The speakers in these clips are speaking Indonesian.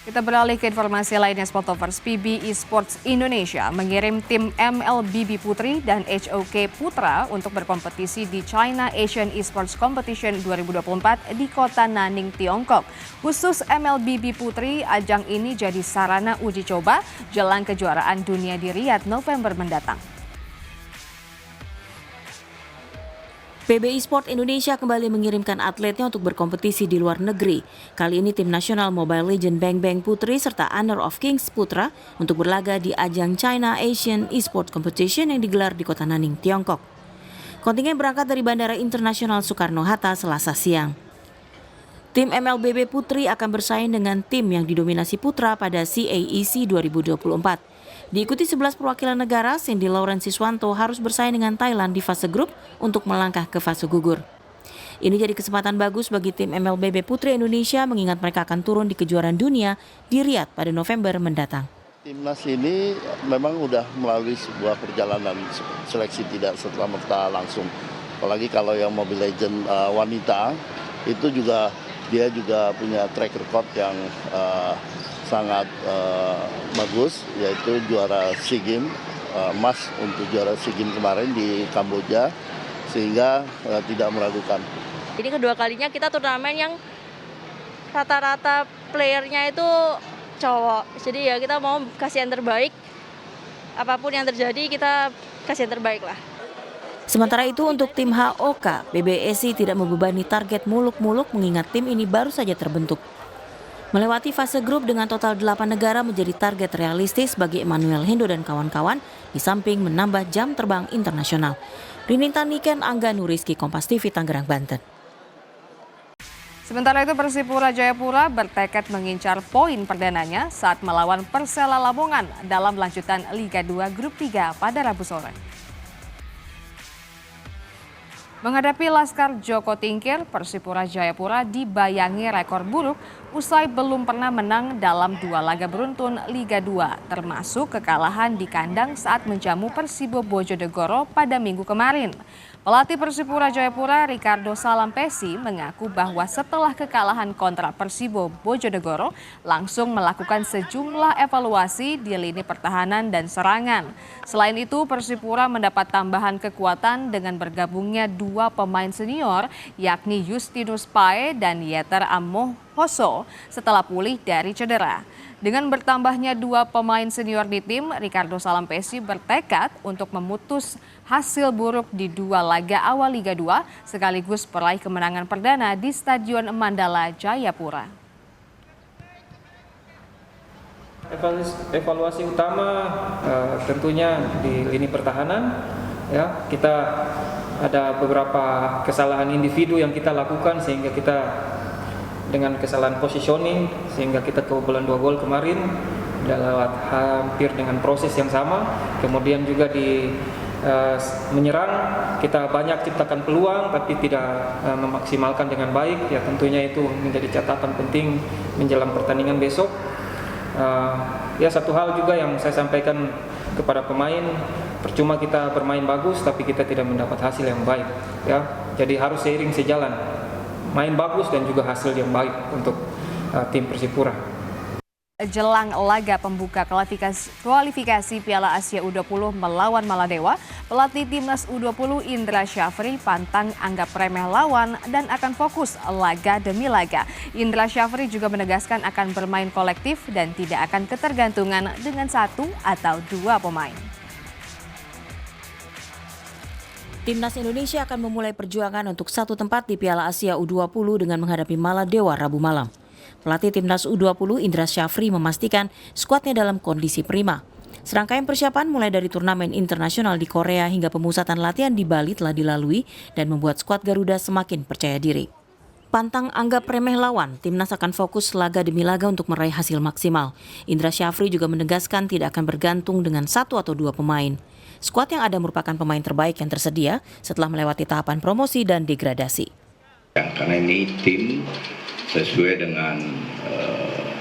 Kita beralih ke informasi lainnya, Sportovers. PB Esports Indonesia mengirim tim MLBB Putri dan HOK Putra untuk berkompetisi di China Asian Esports Competition 2024 di kota Nanning, Tiongkok. Khusus MLBB Putri, ajang ini jadi sarana uji coba jelang kejuaraan dunia di Riyadh November mendatang. PB Esports Indonesia kembali mengirimkan atletnya untuk berkompetisi di luar negeri. Kali ini tim nasional Mobile Legends Bang Bang Putri serta Honor of Kings Putra untuk berlaga di ajang China Asian Esports Competition yang digelar di kota Nanning, Tiongkok. Kontingen berangkat dari Bandara Internasional Soekarno-Hatta Selasa siang. Tim MLBB Putri akan bersaing dengan tim yang didominasi putra pada CAEC 2024. Diikuti 11 perwakilan negara, Cindy Lawrence Siswanto harus bersaing dengan Thailand di fase grup untuk melangkah ke fase gugur. Ini jadi kesempatan bagus bagi tim MLBB Putri Indonesia mengingat mereka akan turun di kejuaraan dunia di Riyadh pada November mendatang. Timnas ini memang udah melalui sebuah perjalanan seleksi tidak serta-merta langsung. Apalagi kalau yang Mobile Legends wanita, itu juga dia juga punya track record yang sangat bagus, yaitu juara SEA Games, emas untuk juara SEA Games kemarin di Kamboja, sehingga tidak meragukan. Ini kedua kalinya kita turnamen yang rata-rata playernya itu cowok, jadi ya kita mau kasih yang terbaik, apapun yang terjadi kita kasih yang terbaik lah. Sementara itu untuk tim HOK, PBSI tidak membebani target muluk-muluk mengingat tim ini baru saja terbentuk. Melewati fase grup dengan total 8 negara menjadi target realistis bagi Emmanuel Hendo dan kawan-kawan, di samping menambah jam terbang internasional. Rinintan Niken, Angga Nuriski, Kompas TV, Tangerang, Banten. Sementara itu Persipura Jayapura bertekad mengincar poin perdananya saat melawan Persela Lamongan dalam lanjutan Liga 2 Grup 3 pada Rabu sore. Menghadapi Laskar Joko Tingkir, Persipura Jayapura dibayangi rekor buruk usai belum pernah menang dalam 2 laga beruntun Liga 2, termasuk kekalahan di kandang saat menjamu Persibo Bojonegoro pada Minggu kemarin. Pelatih Persipura Jayapura Ricardo Salampesi mengaku bahwa setelah kekalahan kontra Persibo Bojonegoro langsung melakukan sejumlah evaluasi di lini pertahanan dan serangan. Selain itu Persipura mendapat tambahan kekuatan dengan bergabungnya 2 pemain senior yakni Justinus Pae dan Yeter Amohoso setelah pulih dari cedera. Dengan bertambahnya 2 pemain senior di tim, Ricardo Salampesi bertekad untuk memutus hasil buruk di 2 laga awal Liga 2 sekaligus peraih kemenangan perdana di Stadion Mandala Jayapura. Evaluasi utama tentunya di lini pertahanan, ya kita ada beberapa kesalahan individu yang kita lakukan sehingga kita dengan kesalahan positioning sehingga kita kebobolan 2 gol kemarin lewat hampir dengan proses yang sama. Kemudian juga di menyerang kita banyak ciptakan peluang tapi tidak memaksimalkan dengan baik, ya tentunya itu menjadi catatan penting menjelang pertandingan besok. Ya satu hal juga yang saya sampaikan kepada pemain, percuma kita bermain bagus tapi kita tidak mendapat hasil yang baik, ya jadi harus seiring sejalan, main bagus dan juga hasil yang baik untuk tim Persipura. Jelang laga pembuka kualifikasi Piala Asia U20 melawan Maladewa, pelatih timnas U20 Indra Syafri pantang anggap remeh lawan dan akan fokus laga demi laga. Indra Syafri juga menegaskan akan bermain kolektif dan tidak akan ketergantungan dengan 1 atau 2 pemain. Timnas Indonesia akan memulai perjuangan untuk 1 tempat di Piala Asia U20 dengan menghadapi Maladewa Rabu malam. Pelatih Timnas U20 Indra Syafri memastikan skuadnya dalam kondisi prima. Serangkaian persiapan mulai dari turnamen internasional di Korea hingga pemusatan latihan di Bali telah dilalui dan membuat skuad Garuda semakin percaya diri. Pantang anggap remeh lawan, Timnas akan fokus laga demi laga untuk meraih hasil maksimal. Indra Syafri juga menegaskan tidak akan bergantung dengan 1 atau 2 pemain. Skuad yang ada merupakan pemain terbaik yang tersedia setelah melewati tahapan promosi dan degradasi. Ya, karena ini tim sesuai dengan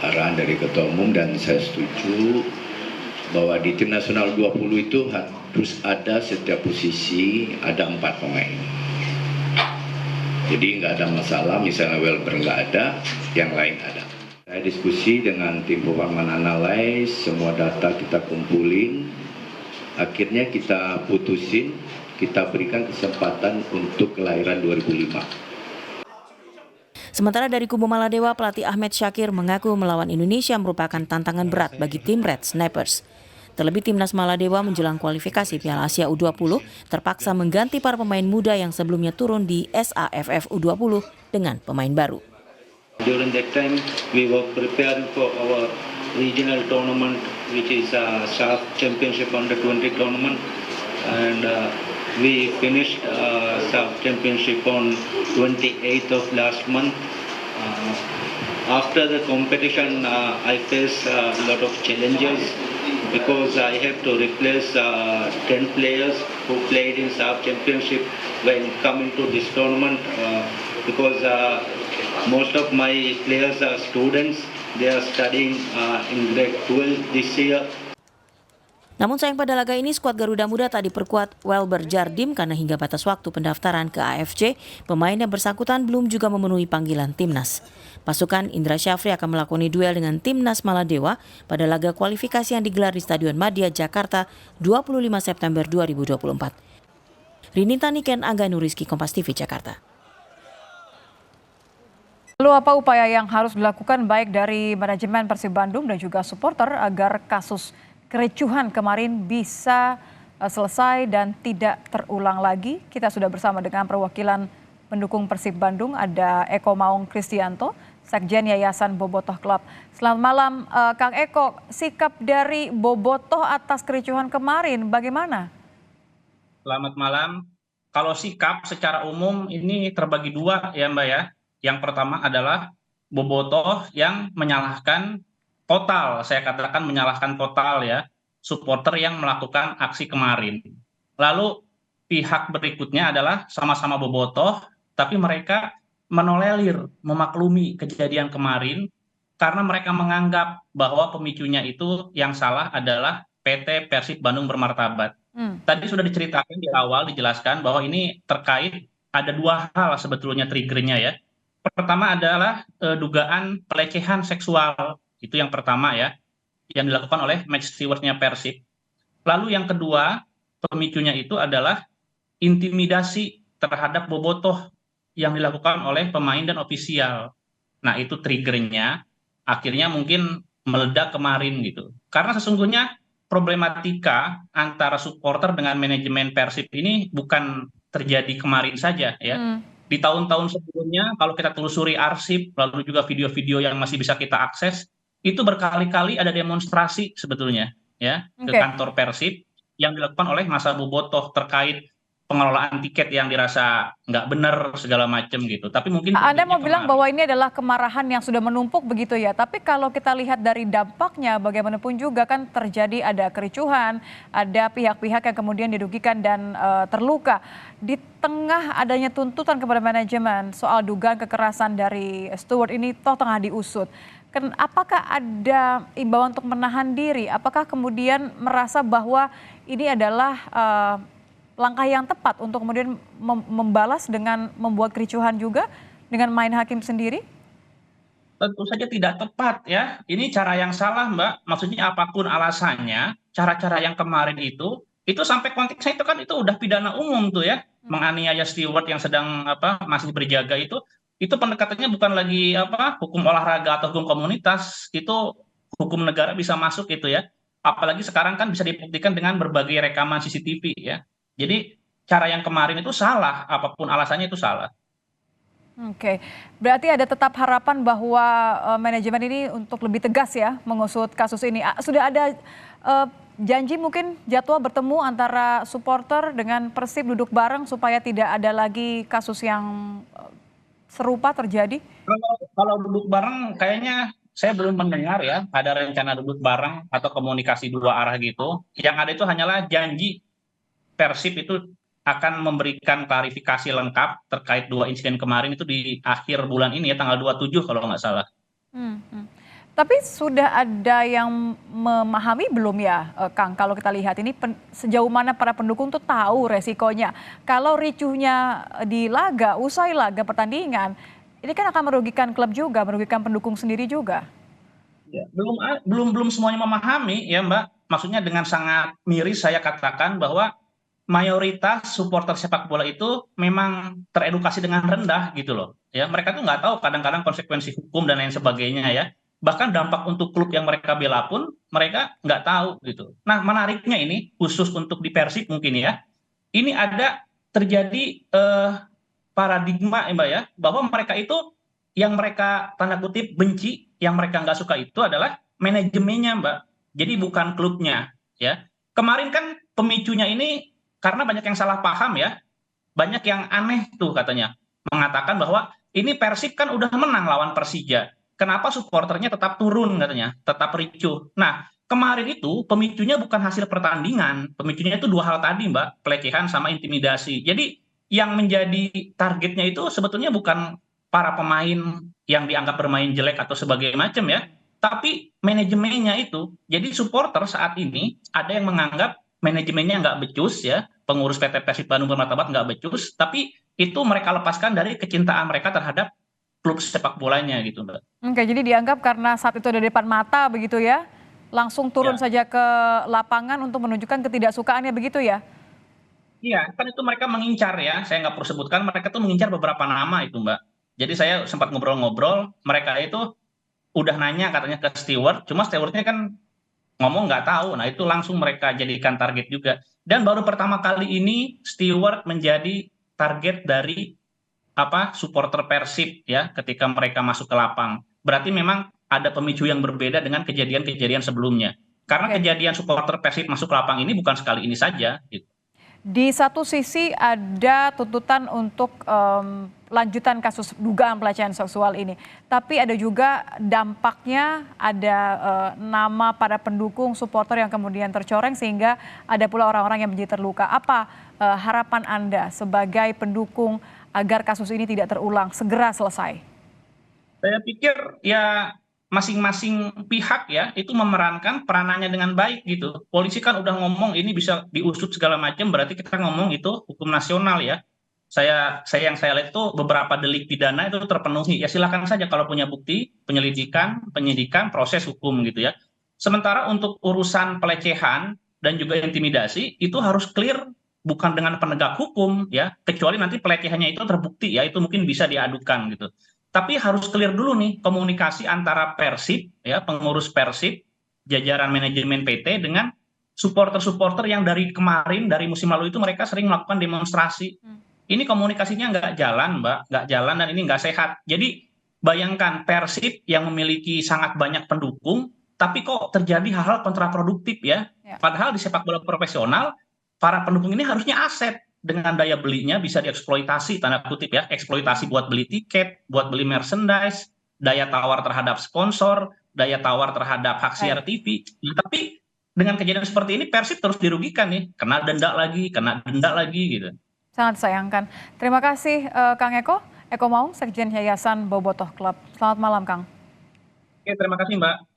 arahan dari Ketua Umum dan saya setuju bahwa di tim nasional 20 itu harus ada setiap posisi ada 4 pemain. Jadi nggak ada masalah, misalnya Welber nggak ada, yang lain ada. Saya diskusi dengan tim Performance Analyze, semua data kita kumpulin, akhirnya kita putusin, kita berikan kesempatan untuk kelahiran 2005. Sementara dari kubu Maladewa, pelatih Ahmed Syakir mengaku melawan Indonesia merupakan tantangan berat bagi tim Red Snipers. Terlebih timnas Maladewa menjelang kualifikasi Piala Asia U20 terpaksa mengganti para pemain muda yang sebelumnya turun di SAFF U20 dengan pemain baru. During that time, we were preparing for our regional tournament, which is SAF Championship Under-20 tournament, and we finished SAF Championship on 28th of last month. After the competition, I faced a lot of challenges because I have to replace 10 players who played in SAF Championship when coming to this tournament because most of my players are students. They are studying in grade 12 this year. Namun sayang pada laga ini skuad Garuda Muda tak diperkuat Welber Jardim karena hingga batas waktu pendaftaran ke AFC, pemain yang bersangkutan belum juga memenuhi panggilan timnas. Pasukan Indra Syafri akan melakoni duel dengan timnas Maladewa pada laga kualifikasi yang digelar di Stadion Madia, Jakarta 25 September 2024. Rini Taniken, Angga Nuriski, Kompas TV, Jakarta. Lalu apa upaya yang harus dilakukan baik dari manajemen Persib Bandung dan juga supporter agar kasus kericuhan kemarin bisa selesai dan tidak terulang lagi? Kita sudah bersama dengan perwakilan pendukung Persib Bandung, ada Eko Maung Kristianto, Sekjen Yayasan Bobotoh Club. Selamat malam, Kang Eko. Sikap dari Bobotoh atas kericuhan kemarin bagaimana? Selamat malam. Kalau sikap secara umum ini terbagi dua ya Mbak ya. Yang pertama adalah Bobotoh yang menyalahkan total, saya katakan menyalahkan total ya, supporter yang melakukan aksi kemarin. Lalu pihak berikutnya adalah sama-sama Bobotoh, tapi mereka menolerir, memaklumi kejadian kemarin karena mereka menganggap bahwa pemicunya itu yang salah adalah PT Persib Bandung Bermartabat. Tadi sudah diceritakan di awal, dijelaskan bahwa ini terkait ada dua hal sebetulnya triggernya ya. Pertama adalah dugaan pelecehan seksual, itu yang pertama ya, yang dilakukan oleh match stewardnya Persib. Lalu yang kedua, pemicunya itu adalah intimidasi terhadap Bobotoh yang dilakukan oleh pemain dan ofisial. Nah itu triggernya, akhirnya mungkin meledak kemarin gitu. Karena sesungguhnya problematika antara supporter dengan manajemen Persib ini bukan terjadi kemarin saja ya. Di tahun-tahun sebelumnya, kalau kita telusuri arsip, lalu juga video-video yang masih bisa kita akses, itu berkali-kali ada demonstrasi sebetulnya ya ke kantor Persib yang dilakukan oleh massa Bobotoh terkait pengelolaan tiket yang dirasa nggak benar segala macam gitu. Tapi mungkin Anda mau bilang bahwa ini adalah kemarahan yang sudah menumpuk begitu ya. Tapi kalau kita lihat dari dampaknya bagaimanapun juga kan terjadi ada kericuhan, ada pihak-pihak yang kemudian dirugikan dan terluka. Di tengah adanya tuntutan kepada manajemen soal dugaan kekerasan dari steward ini toh tengah diusut. Apakah ada imbauan untuk menahan diri? Apakah kemudian merasa bahwa ini adalah langkah yang tepat untuk kemudian membalas dengan membuat kericuhan juga dengan main hakim sendiri? Tentu saja tidak tepat ya. Ini cara yang salah Mbak. Maksudnya apapun alasannya, cara-cara yang kemarin itu sampai konteksnya itu kan itu udah pidana umum tuh ya. Menganiaya steward yang sedang masih berjaga itu pendekatannya bukan lagi hukum olahraga atau hukum komunitas, itu hukum negara bisa masuk itu ya. Apalagi sekarang kan bisa dibuktikan dengan berbagai rekaman CCTV ya. Jadi cara yang kemarin itu salah, apapun alasannya itu salah. Oke, berarti ada tetap harapan bahwa manajemen ini untuk lebih tegas ya mengusut kasus ini. Sudah ada janji mungkin jadwal bertemu antara supporter dengan Persib duduk bareng supaya tidak ada lagi kasus yang serupa terjadi? Kalau duduk bareng kayaknya saya belum mendengar ya ada rencana duduk bareng atau komunikasi dua arah gitu. Yang ada itu hanyalah janji Persib itu akan memberikan klarifikasi lengkap terkait dua insiden kemarin itu di akhir bulan ini ya, tanggal 27 kalau nggak salah. Tapi sudah ada yang memahami belum ya Kang, kalau kita lihat ini sejauh mana para pendukung tuh tahu resikonya. Kalau ricuhnya di laga, usai laga pertandingan, ini kan akan merugikan klub juga, merugikan pendukung sendiri juga. belum semuanya memahami ya Mbak. Maksudnya dengan sangat miris saya katakan bahwa mayoritas supporter sepak bola itu memang teredukasi dengan rendah gitu loh. Ya, mereka tuh nggak tahu kadang-kadang konsekuensi hukum dan lain sebagainya ya. Bahkan dampak untuk klub yang mereka bela pun mereka nggak tahu gitu. Nah, menariknya ini khusus untuk di Persib mungkin ya. Ini ada terjadi paradigma ya Mbak ya, bahwa mereka itu yang mereka tanda kutip benci, yang mereka nggak suka itu adalah manajemennya Mbak. Jadi bukan klubnya ya. Kemarin kan pemicunya ini karena banyak yang salah paham ya, banyak yang aneh tuh katanya mengatakan bahwa ini Persib kan udah menang lawan Persija. Kenapa supporternya tetap turun katanya, tetap ricuh. Nah, kemarin itu pemicunya bukan hasil pertandingan, pemicunya itu dua hal tadi Mbak, pelecehan sama intimidasi. Jadi yang menjadi targetnya itu sebetulnya bukan para pemain yang dianggap bermain jelek atau sebagainya macam ya, tapi manajemennya itu. Jadi supporter saat ini ada yang menganggap manajemennya nggak becus ya, pengurus PT Persib Bandung bermartabat nggak becus, tapi itu mereka lepaskan dari kecintaan mereka terhadap klub sepak bolanya gitu Mbak. Oke, jadi dianggap karena saat itu ada di depan mata begitu ya, langsung turun Ya. saja ke lapangan untuk menunjukkan ketidaksukaannya begitu ya? Iya, kan itu mereka mengincar ya, saya nggak perlu sebutkan, mereka tuh mengincar beberapa nama itu Mbak. Jadi saya sempat ngobrol-ngobrol, mereka itu udah nanya katanya ke steward, cuma stewardnya kan ngomong nggak tahu. Nah itu langsung mereka jadikan target juga. Dan baru pertama kali ini steward menjadi target dari supporter Persib ya ketika mereka masuk ke lapang. Berarti memang ada pemicu yang berbeda dengan kejadian-kejadian sebelumnya. Karena Oke. kejadian supporter Persib masuk ke lapang ini bukan sekali ini saja. Gitu. Di satu sisi ada tuntutan untuk lanjutan kasus dugaan pelecehan seksual ini. Tapi ada juga dampaknya, ada nama para pendukung supporter yang kemudian tercoreng sehingga ada pula orang-orang yang menjadi terluka. Apa harapan Anda sebagai pendukung agar kasus ini tidak terulang, segera selesai? Saya pikir ya masing-masing pihak ya itu memerankan peranannya dengan baik gitu. Polisi kan udah ngomong ini bisa diusut segala macam, berarti kita ngomong itu hukum nasional ya. Yang saya lihat itu beberapa delik pidana itu terpenuhi. Ya silakan saja kalau punya bukti, penyelidikan, penyidikan, proses hukum gitu ya. Sementara untuk urusan pelecehan dan juga intimidasi itu harus clear bukan dengan penegak hukum ya, kecuali nanti pelecehannya itu terbukti ya, itu mungkin bisa diadukan gitu. Tapi harus clear dulu nih komunikasi antara Persib ya, pengurus Persib, jajaran manajemen PT dengan supporter-supporter yang dari kemarin dari musim lalu itu mereka sering melakukan demonstrasi. Ini komunikasinya nggak jalan, Mbak, nggak jalan dan ini nggak sehat. Jadi bayangkan Persib yang memiliki sangat banyak pendukung, tapi kok terjadi hal-hal kontraproduktif ya. Ya. Padahal di sepak bola profesional, para pendukung ini harusnya aset dengan daya belinya bisa dieksploitasi, tanda kutip ya, eksploitasi buat beli tiket, buat beli merchandise, daya tawar terhadap sponsor, daya tawar terhadap hak siar TV. Nah, tapi dengan kejadian seperti ini Persib terus dirugikan nih, kena denda lagi gitu. Sangat disayangkan. Terima kasih Kang Eko Maung, Sekjen Yayasan Bobotoh Club. Selamat malam Kang. Oke, terima kasih Mbak.